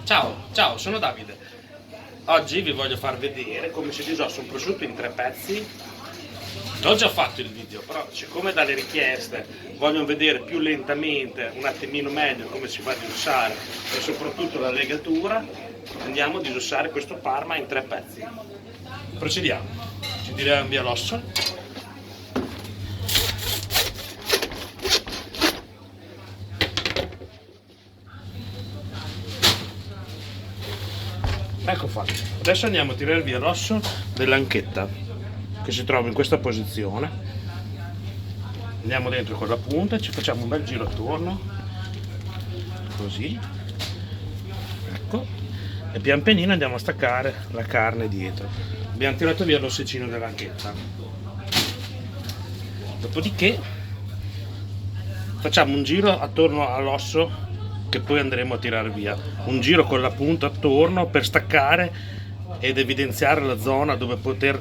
Ciao, ciao, sono Davide. Oggi vi voglio far vedere come si disossa un prosciutto in tre pezzi. L'ho già fatto il video, però siccome dalle richieste vogliono vedere più lentamente, un attimino meglio come si va a disossare e soprattutto la legatura, andiamo a disossare questo parma in tre pezzi. Procediamo. Ci tiriamo via l'osso. Ecco fatto. Adesso andiamo a tirare via l'osso dell'anchetta che si trova in questa posizione. Andiamo dentro con la punta, ci facciamo un bel giro attorno, così, ecco, e pian pianino andiamo a staccare la carne dietro. Abbiamo tirato via l'ossicino dell'anchetta. Dopodiché facciamo un giro attorno all'osso che poi andremo a tirare via, un giro con la punta attorno per staccare ed evidenziare la zona dove poter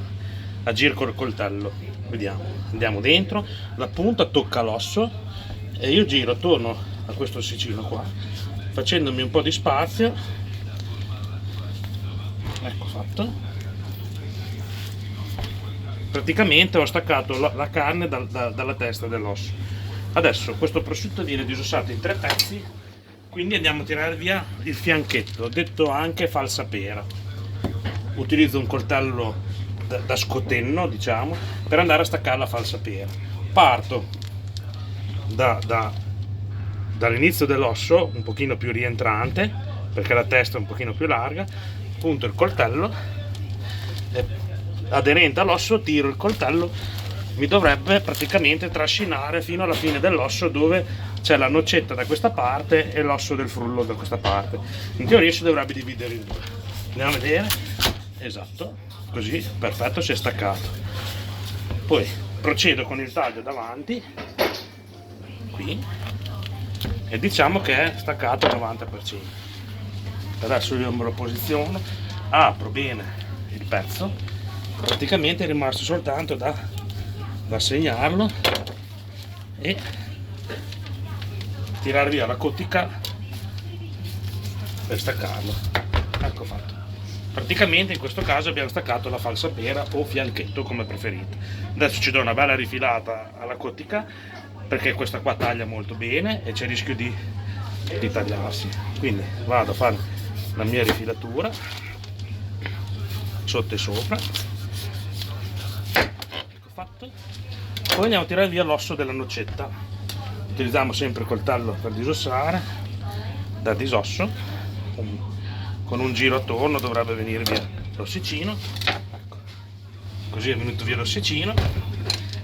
agire col coltello. Vediamo, andiamo dentro, la punta tocca l'osso e io giro attorno a questo ossicino qua, facendomi un po' di spazio. Ecco fatto. Praticamente ho staccato la carne dalla testa dell'osso. Adesso questo prosciutto viene disossato in tre pezzi, quindi andiamo a tirare via il fianchetto, detto anche falsapera. Utilizzo un coltello da scotenno, diciamo, per andare a staccare la falsapera. Parto dall'inizio dell'osso, un pochino più rientrante, perché la testa è un pochino più larga, punto il coltello, aderente all'osso, tiro il coltello, mi dovrebbe praticamente trascinare fino alla fine dell'osso dove c'è la noccetta da questa parte e l'osso del frullo da questa parte. In teoria si dovrebbe dividere in due. Andiamo a vedere. Esatto, così, perfetto, si è staccato. Poi procedo con il taglio davanti, qui, e diciamo che è staccato al 90%. Adesso io me lo posiziono, apro bene il pezzo, praticamente è rimasto soltanto da segnarlo e tirare via la cottica per staccarlo. Ecco fatto. Praticamente in questo caso abbiamo staccato la falsapera o fianchetto, come preferite. Adesso ci do una bella rifilata alla cottica perché questa qua taglia molto bene e c'è il rischio di tagliarsi. Quindi vado a fare la mia rifilatura sotto e sopra. Ecco fatto. Poi andiamo a tirare via l'osso della noccetta. Utilizziamo sempre il coltello per disossare, da disosso, con un giro attorno dovrebbe venire via l'ossicino. Ecco. Così è venuto via l'ossicino.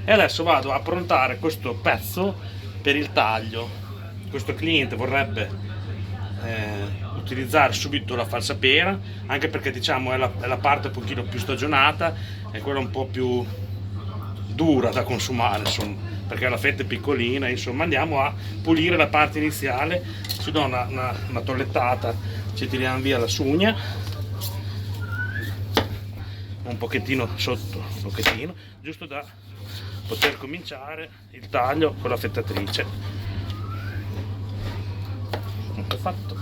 E adesso vado a approntare questo pezzo per il taglio. Questo cliente vorrebbe utilizzare subito la falsapera, anche perché diciamo è la parte un pochino più stagionata, è quella un po' più dura da consumare, insomma, perché la fetta è piccolina. Insomma, andiamo a pulire la parte iniziale, ci do una tollettata, ci tiriamo via la sugna un pochettino sotto, un pochettino, giusto da poter cominciare il taglio con la fettatrice. Ecco fatto.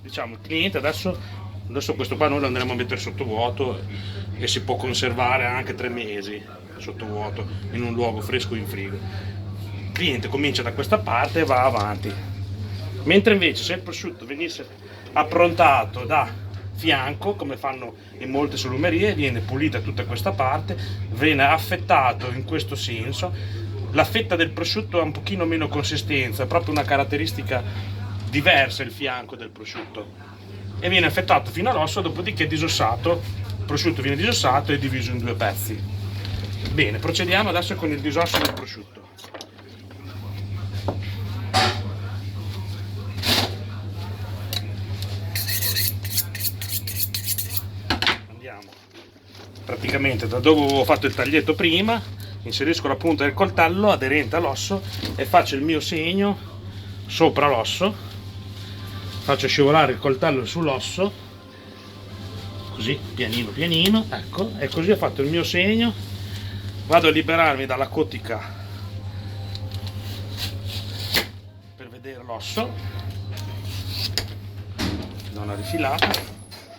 Diciamo il cliente adesso questo qua noi lo andremo a mettere sotto vuoto e si può conservare anche 3 mesi sotto vuoto in un luogo fresco in frigo. Il cliente comincia da questa parte e va avanti, mentre invece se il prosciutto venisse approntato da fianco, come fanno in molte salumerie, viene pulita tutta questa parte, viene affettato in questo senso. La fetta del prosciutto ha un pochino meno consistenza, è proprio una caratteristica diversa il fianco del prosciutto, e viene affettato fino all'osso, dopodiché disossato. Il prosciutto viene disossato e diviso in 2 pezzi. Bene, procediamo adesso con il disosso del prosciutto. Andiamo praticamente da dove avevo fatto il taglietto prima, inserisco la punta del coltello aderente all'osso e faccio il mio segno sopra l'osso. Faccio scivolare il coltello sull'osso, così pianino pianino, ecco, e così ho fatto il mio segno. Vado a liberarmi dalla cottica per vedere l'osso, do una rifilata,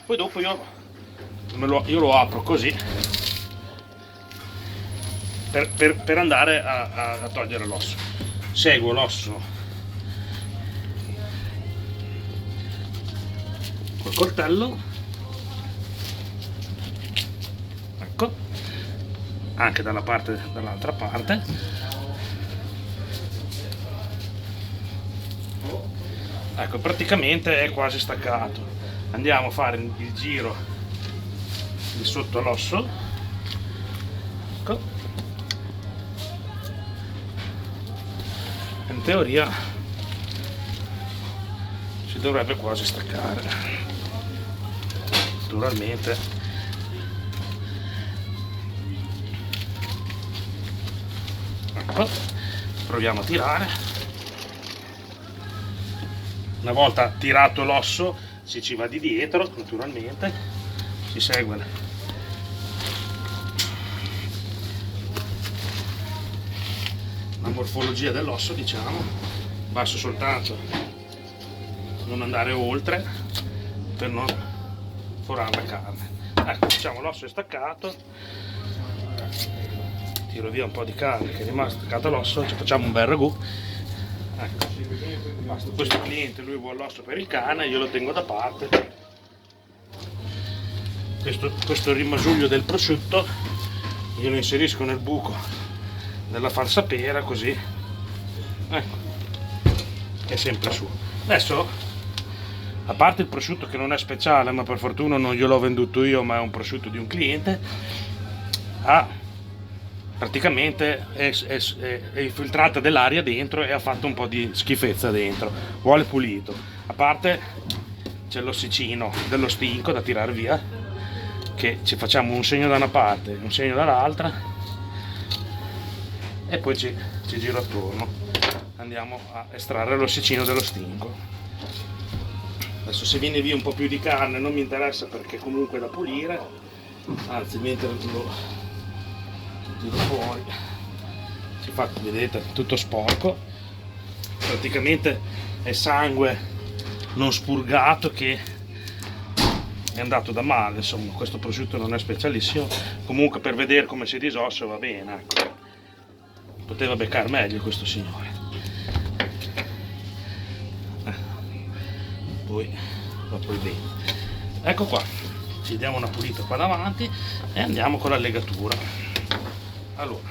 poi dopo io lo apro così per andare a togliere l'osso. Seguo l'osso col coltello, ecco, anche dall'altra parte, ecco, praticamente è quasi staccato. Andiamo a fare il giro di sotto l'osso, ecco, in teoria si dovrebbe quasi staccare. Naturalmente ecco, proviamo a tirare. Una volta tirato l'osso ci va di dietro, naturalmente si segue la morfologia dell'osso, diciamo, basta soltanto non andare oltre per non forare la carne. Ecco, diciamo, l'osso è staccato, tiro via un po' di carne che è rimasta attaccata all'osso, ci facciamo un bel ragù. Ecco, basta. Questo cliente, lui vuole l'osso per il cane, io lo tengo da parte. Questo rimasuglio del prosciutto io lo inserisco nel buco della falsapera, così ecco, è sempre su. Adesso, a parte il prosciutto che non è speciale, ma per fortuna non gliel'ho venduto io, ma è un prosciutto di un cliente, praticamente è infiltrata dell'aria dentro e ha fatto un po' di schifezza dentro, vuole pulito. A parte c'è l'ossicino dello stinco da tirare via, che ci facciamo un segno da una parte, un segno dall'altra e poi ci giro attorno, andiamo a estrarre l'ossicino dello stinco. Adesso se viene via un po' più di carne non mi interessa, perché comunque è da pulire, anzi mentre lo tiro fuori si fa, vedete, tutto sporco, praticamente è sangue non spurgato che è andato da male. Insomma, questo prosciutto non è specialissimo, comunque per vedere come si disossa va bene, ecco. Poteva beccare meglio questo signore. Poi bene. Ecco qua, ci diamo una pulita qua davanti e andiamo con la legatura. Allora,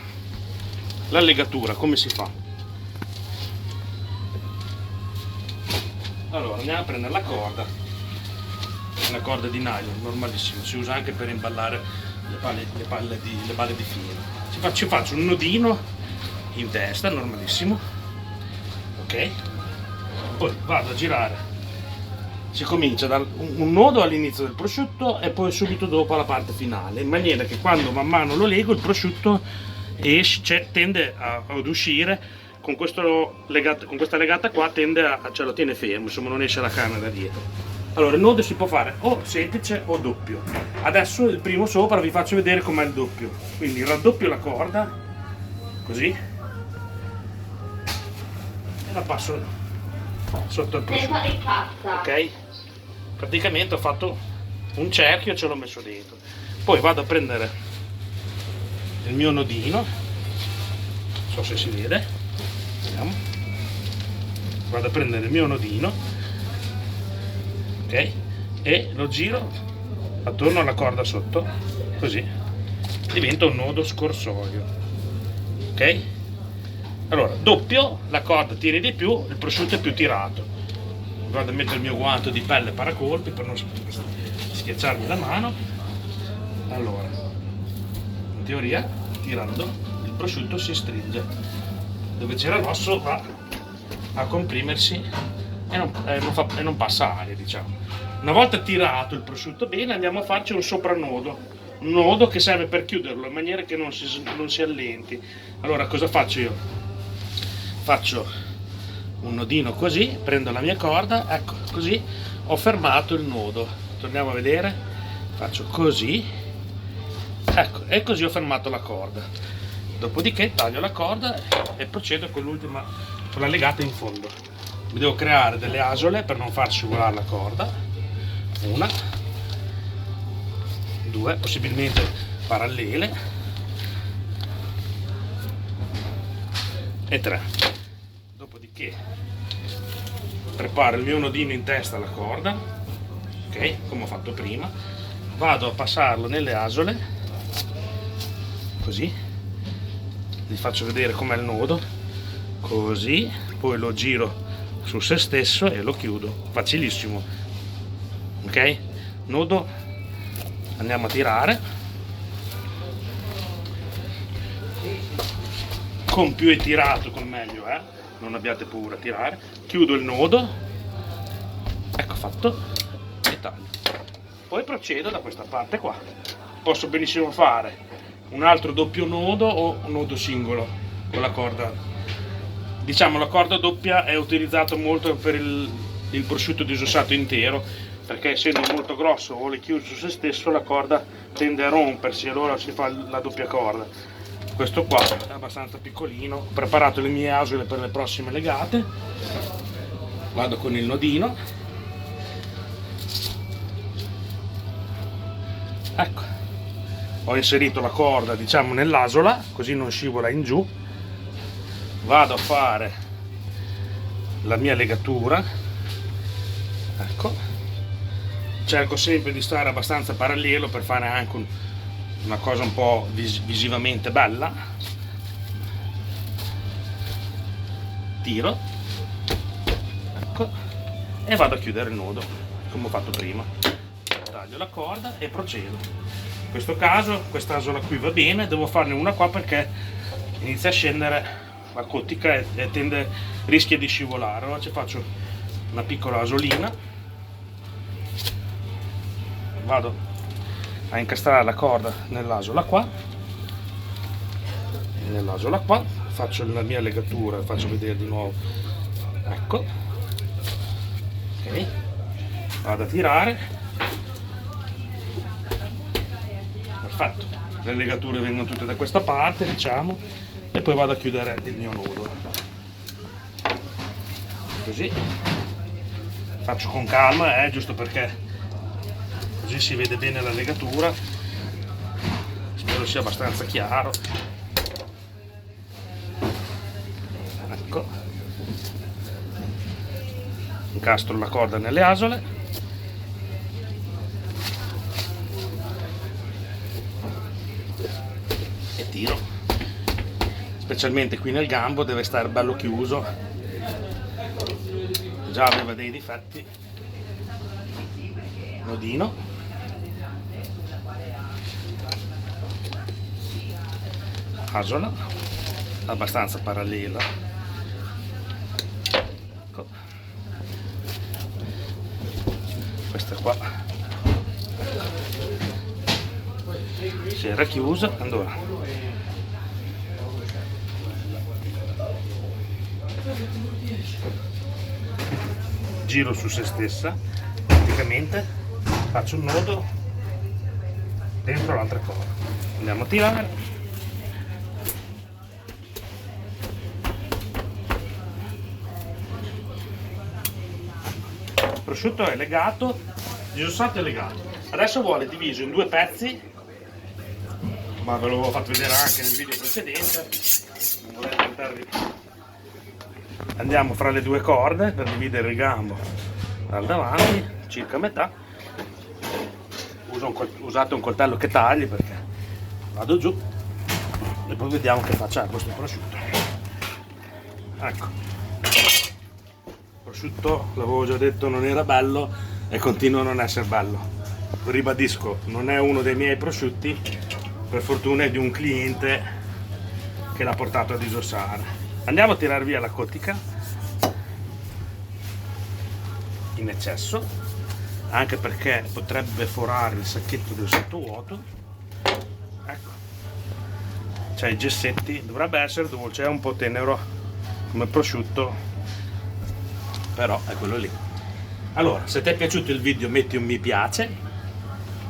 la legatura come si fa? Allora, andiamo a prendere la corda, una corda di nylon normalissima, si usa anche per imballare le balle di filo. Ci faccio un nodino in testa normalissimo, ok? Poi vado a girare, si comincia da un nodo all'inizio del prosciutto e poi subito dopo alla parte finale, in maniera che quando man mano lo lego il prosciutto tende ad uscire con questa legata qua, ce lo tiene fermo, insomma non esce la carne da dietro. Allora il nodo si può fare o semplice o doppio. Adesso il primo sopra vi faccio vedere com'è il doppio, quindi raddoppio la corda così e la passo sotto il prosciutto, ok? Praticamente ho fatto un cerchio e ce l'ho messo dentro. Poi vado a prendere il mio nodino, non so se si vede, vediamo. Vado a prendere il mio nodino, ok, e lo giro attorno alla corda sotto, così diventa un nodo scorsoio, ok? Allora, doppio, la corda tiri di più, il prosciutto è più tirato. Vado a mettere il mio guanto di pelle paracolpi per non schiacciarmi la mano. Allora, in teoria, tirando, il prosciutto si stringe. Dove c'era l'osso va a comprimersi e non passa aria, diciamo. Una volta tirato il prosciutto bene, andiamo a farci un sopranodo. Un nodo che serve per chiuderlo in maniera che non si allenti. Allora, cosa faccio io? Faccio un nodino così, prendo la mia corda, ecco, così ho fermato il nodo. Torniamo a vedere, faccio così, ecco, e così ho fermato la corda. Dopodiché taglio la corda e procedo con la legata in fondo. mi devo creare delle asole per non far scivolare la corda, 1, 2, possibilmente parallele, e 3. Dopodiché preparo il mio nodino in testa alla corda, ok, come ho fatto prima, vado a passarlo nelle asole, così, vi faccio vedere com'è il nodo, così, poi lo giro su se stesso e lo chiudo, facilissimo, ok, nodo, andiamo a tirare, con più è tirato con meglio, non abbiate paura a tirare, chiudo il nodo, ecco fatto, e taglio. Poi procedo da questa parte qua, posso benissimo fare un altro doppio nodo o un nodo singolo con la corda. Diciamo la corda doppia è utilizzato molto per il prosciutto disossato intero, perché essendo molto grosso o le chiuso su se stesso la corda tende a rompersi, allora si fa la doppia corda. Questo qua è abbastanza piccolino, ho preparato le mie asole per le prossime legate, vado con il nodino, ecco, ho inserito la corda diciamo nell'asola così non scivola in giù, vado a fare la mia legatura, ecco, cerco sempre di stare abbastanza parallelo per fare anche una cosa un po' visivamente bella, tiro, ecco, e vado a chiudere il nodo come ho fatto prima, taglio la corda e procedo. In questo caso questa asola qui va bene, devo farne una qua perché inizia a scendere la cottica e rischia di scivolare, allora ci faccio una piccola asolina, vado a incastrare la corda nell'asola qua, faccio la mia legatura, faccio vedere di nuovo, ecco, ok, vado a tirare, perfetto, le legature vengono tutte da questa parte diciamo, e poi vado a chiudere il mio nodo, così, faccio con calma, giusto perché così si vede bene la legatura, spero sia abbastanza chiaro, ecco, incastro la corda nelle asole, e tiro, specialmente qui nel gambo deve stare bello chiuso, già aveva dei difetti, nodino, asola abbastanza parallela, ecco, questa qua si era chiusa, allora giro su se stessa, praticamente faccio un nodo dentro l'altra corda, andiamo a tirare, il prosciutto è legato, disossato e legato, adesso vuole diviso in 2 pezzi, ma ve l'avevo fatto vedere anche nel video precedente, non vorrei tentarvi. Andiamo fra le 2 corde per dividere il gambo dal davanti, circa metà, usate un coltello che tagli perché vado giù e poi vediamo che faccia questo prosciutto, ecco. Prosciutto, l'avevo già detto, non era bello e continua a non essere bello, ribadisco, non è uno dei miei prosciutti, per fortuna è di un cliente che l'ha portato a disossare. Andiamo a tirare via la cottica in eccesso, anche perché potrebbe forare il sacchetto del sottovuoto, ecco, c'è i gessetti, dovrebbe essere dolce, è un po' tenero come prosciutto, però è quello lì. Allora, se ti è piaciuto il video metti un mi piace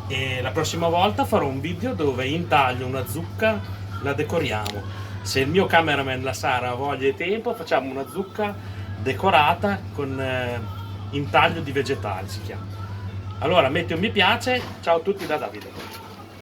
e la prossima volta farò un video dove intaglio una zucca, la decoriamo. Se il mio cameraman, la Sara, ha voglia e tempo, facciamo una zucca decorata con intaglio di vegetali, si chiama. Allora metti un mi piace, ciao a tutti da Davide.